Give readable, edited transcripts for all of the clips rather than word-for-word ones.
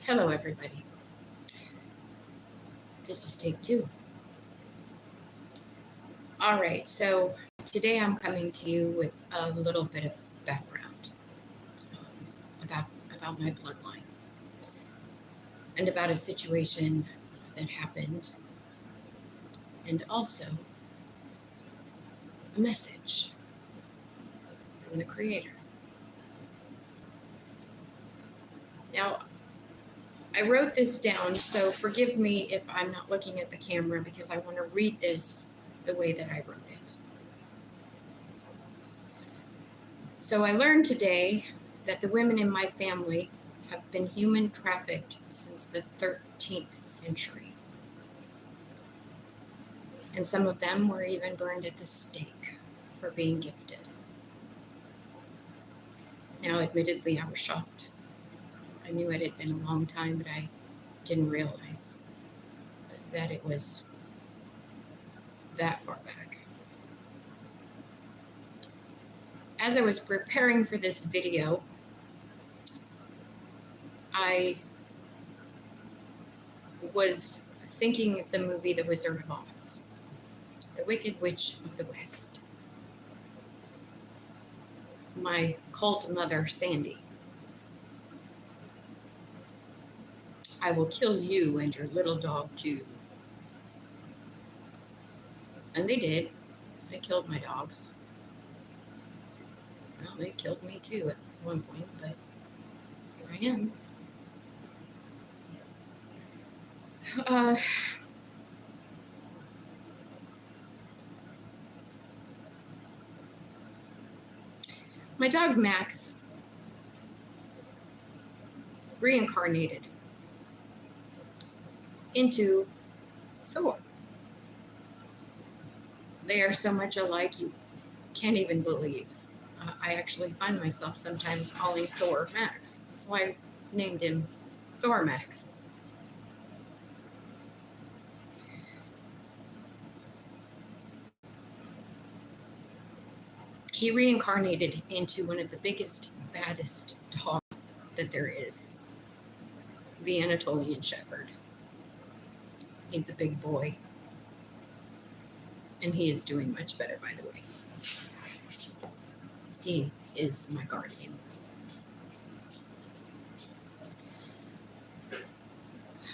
Hello, everybody. This is take two. All right, so today I'm coming to you with a little bit of background about my bloodline and about a situation that happened, and also a message from the Creator. Now, I wrote this down, so forgive me if I'm not looking at the camera because I want to read this the way that I wrote it. So I learned today that the women in my family have been human trafficked since the 13th century. And some of them were even burned at the stake for being gifted. Now, admittedly, I was shocked. I knew it had been a long time, but I didn't realize that it was that far back. As I was preparing for this video, I was thinking of the movie The Wizard of Oz, The Wicked Witch of the West. My cult mother, Sandy. I will kill you and your little dog too. And they did. They killed my dogs. Well, they killed me too at one point, but here I am. My dog Max reincarnated into Thor. They are so much alike you can't even believe. I actually find myself sometimes calling Thor Max. That's why I named him Thor Max. He reincarnated into one of the biggest, baddest dogs that there is, the Anatolian Shepherd. He's a big boy, and he is doing much better, by the way. He is my guardian.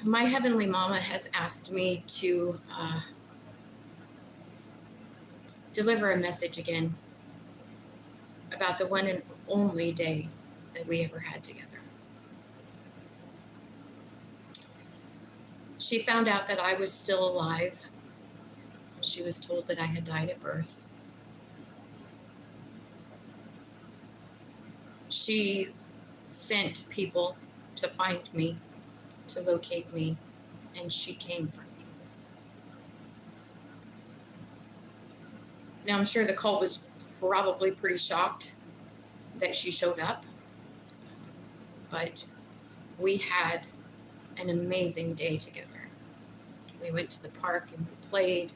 My heavenly mama has asked me to deliver a message again about the one and only day that we ever had together. She found out that I was still alive. She was told that I had died at birth. She sent people to find me, to locate me, and she came for me. Now, I'm sure the cult was probably pretty shocked that she showed up, but we had an amazing day together. We went to the park and we played,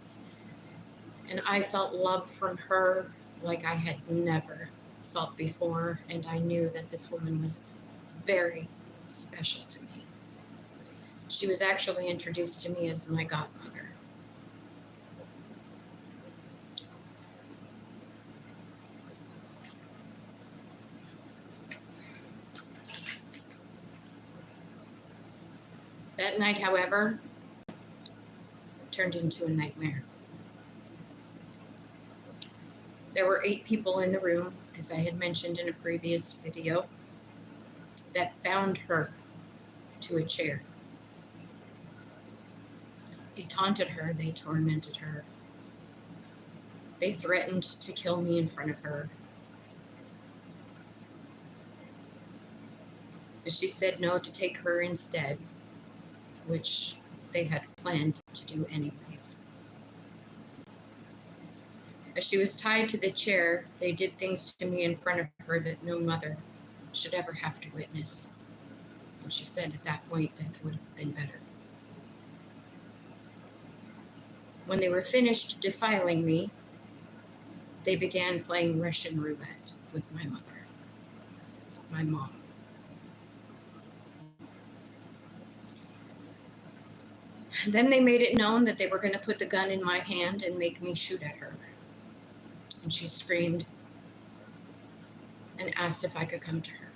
and I felt love from her like I had never felt before, and I knew that this woman was very special to me. She was actually introduced to me as my godmother. That night, however, turned into a nightmare. There were 8 people in the room, as I had mentioned in a previous video, that bound her to a chair. They taunted her, they tormented her. They threatened to kill me in front of her. But she said no to take her instead, which they had planned to do anyways. As she was tied to the chair, they did things to me in front of her that no mother should ever have to witness. And she said at that point, death would have been better. When they were finished defiling me, they began playing Russian roulette with my mother, my mom. Then they made it known that they were going to put the gun in my hand and make me shoot at her. And she screamed and asked if I could come to her.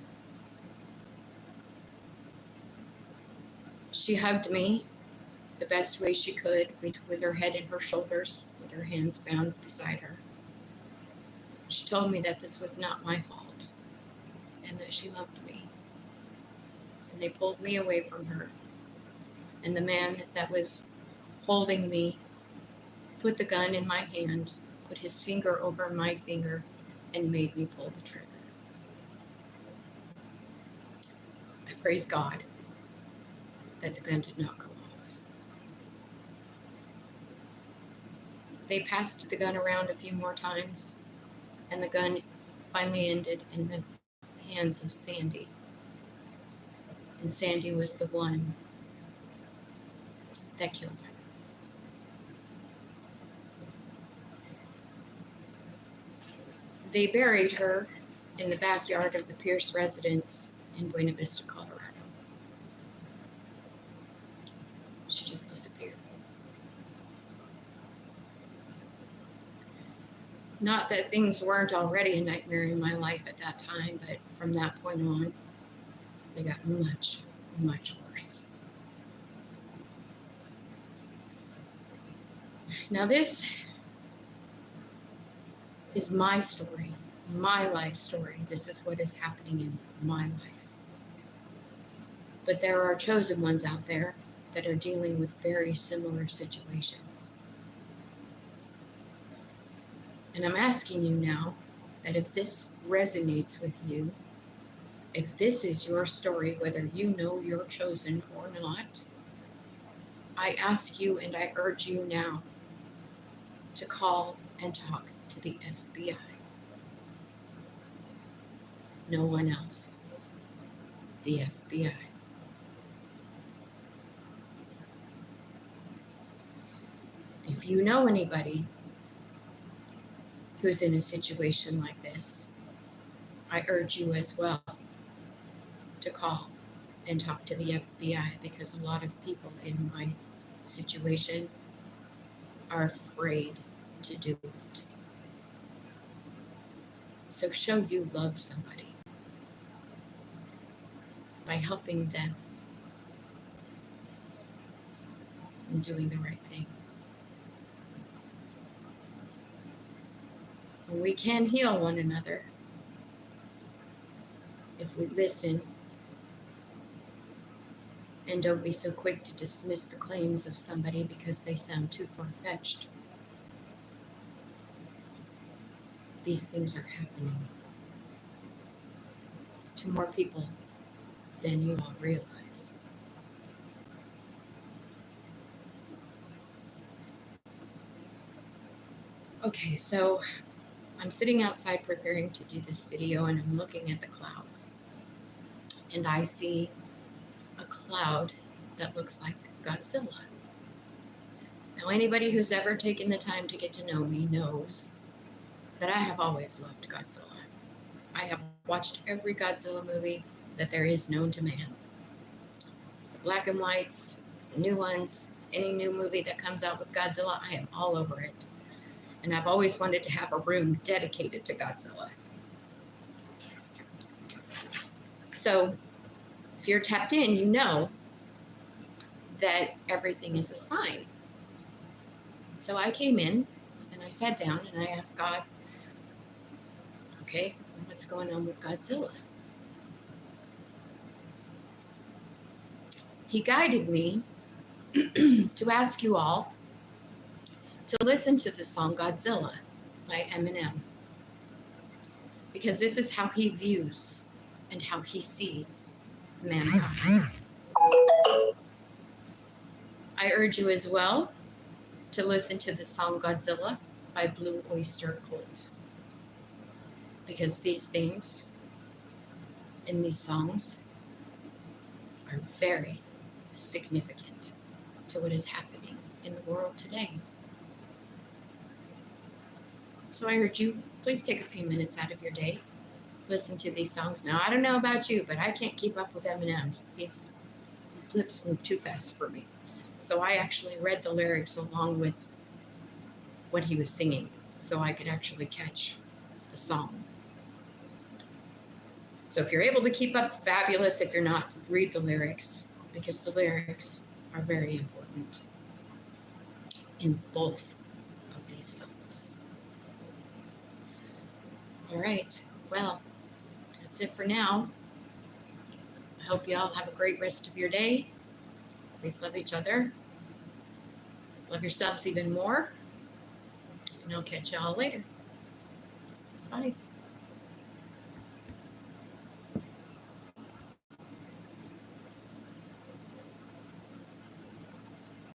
She hugged me the best way she could, with her head in her shoulders, with her hands bound beside her. She told me that this was not my fault and that she loved me. And they pulled me away from her. And the man that was holding me put the gun in my hand, put his finger over my finger, and made me pull the trigger. I praise God that the gun did not go off. They passed the gun around a few more times, and the gun finally ended in the hands of Sandy. And Sandy was the one that killed her. They buried her in the backyard of the Pierce residence in Buena Vista, Colorado. She just disappeared. Not that things weren't already a nightmare in my life at that time, but from that point on, they got much, much worse. Now this is my story, my life story. This is what is happening in my life. But there are chosen ones out there that are dealing with very similar situations. And I'm asking you now that if this resonates with you, if this is your story, whether you know you're chosen or not, I ask you and I urge you now to call and talk to the FBI. No one else. The FBI. If you know anybody who's in a situation like this, I urge you as well to call and talk to the FBI, because a lot of people in my situation are afraid to do it. So show you love somebody by helping them and doing the right thing. And we can heal one another if we listen and don't be so quick to dismiss the claims of somebody because they sound too far-fetched. These things are happening to more people than you all realize. Okay, so I'm sitting outside preparing to do this video, and I'm looking at the clouds. And I see a cloud that looks like Godzilla. Now, anybody who's ever taken the time to get to know me knows that I have always loved Godzilla. I have watched every Godzilla movie that there is known to man. The black and whites, the new ones, any new movie that comes out with Godzilla, I am all over it. And I've always wanted to have a room dedicated to Godzilla. So, if you're tapped in, you know that everything is a sign. So I came in and I sat down and I asked God, okay, what's going on with Godzilla? He guided me to ask you all to listen to the song Godzilla by Eminem, because this is how he views and how he sees mankind. I urge you as well to listen to the song Godzilla by Blue Oyster Cult, because these things in these songs are very significant to what is happening in the world today. So I urge you, please take a few minutes out of your day, listen to these songs. Now, I don't know about you, but I can't keep up with Eminem. His lips move too fast for me. So I actually read the lyrics along with what he was singing so I could actually catch the song. So if you're able to keep up, fabulous. If you're not, read the lyrics, because the lyrics are very important in both of these songs. All right, well, that's it for now. I hope you all have a great rest of your day. Please love each other. Love yourselves even more. And I'll catch y'all later. Bye.